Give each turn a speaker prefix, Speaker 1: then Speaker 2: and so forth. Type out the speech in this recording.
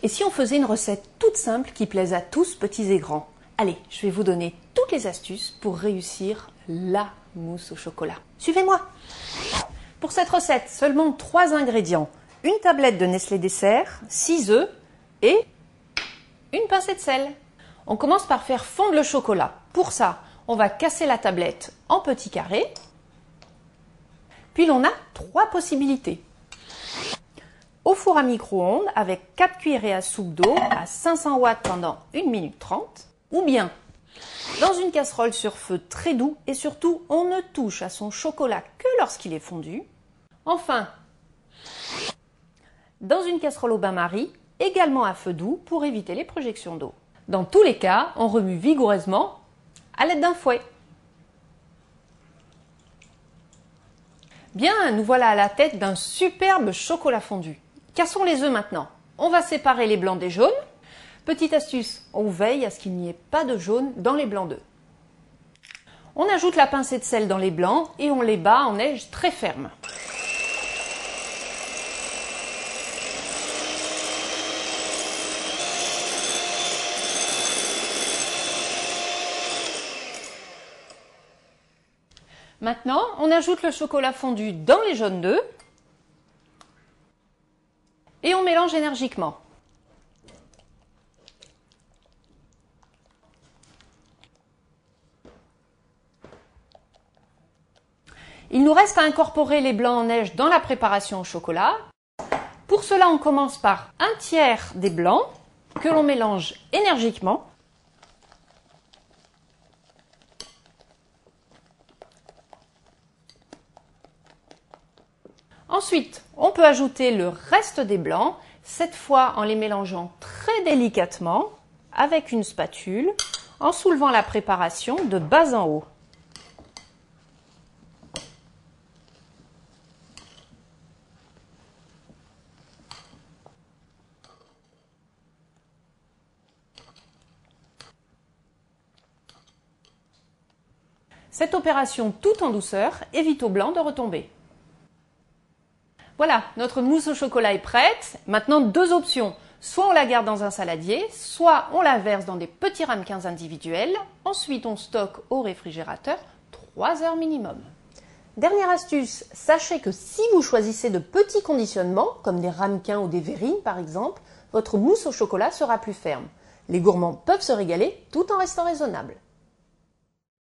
Speaker 1: Et si on faisait une recette toute simple qui plaise à tous, petits et grands? Allez, je vais vous donner toutes les astuces pour réussir la mousse au chocolat. Suivez-moi! Pour cette recette, seulement 3 ingrédients. Une tablette de Nestlé Dessert, 6 œufs et une pincée de sel. On commence par faire fondre le chocolat. Pour ça, on va casser la tablette en petits carrés. Puis l'on a 3 possibilités. Au four à micro-ondes avec 4 cuillerées à soupe d'eau à 500 watts pendant 1 minute 30. Ou bien dans une casserole sur feu très doux et surtout on ne touche à son chocolat que lorsqu'il est fondu. Enfin, dans une casserole au bain-marie, également à feu doux pour éviter les projections d'eau. Dans tous les cas, on remue vigoureusement à l'aide d'un fouet. Bien, nous voilà à la tête d'un superbe chocolat fondu. Cassons les œufs maintenant. On va séparer les blancs des jaunes. Petite astuce, on veille à ce qu'il n'y ait pas de jaune dans les blancs d'œufs. On ajoute la pincée de sel dans les blancs et on les bat en neige très ferme. Maintenant, on ajoute le chocolat fondu dans les jaunes d'œufs et on mélange énergiquement. Il nous reste à incorporer les blancs en neige dans la préparation au chocolat. Pour cela, on commence par 1/3 des blancs que l'on mélange énergiquement. Ensuite, on peut ajouter le reste des blancs, cette fois en les mélangeant très délicatement avec une spatule, en soulevant la préparation de bas en haut. Cette opération tout en douceur évite aux blancs de retomber. Voilà, notre mousse au chocolat est prête. Maintenant, 2 options. Soit on la garde dans un saladier, soit on la verse dans des petits ramequins individuels. Ensuite, on stocke au réfrigérateur 3 heures minimum. Dernière astuce, sachez que si vous choisissez de petits conditionnements, comme des ramequins ou des verrines par exemple, votre mousse au chocolat sera plus ferme. Les gourmands peuvent se régaler tout en restant raisonnables.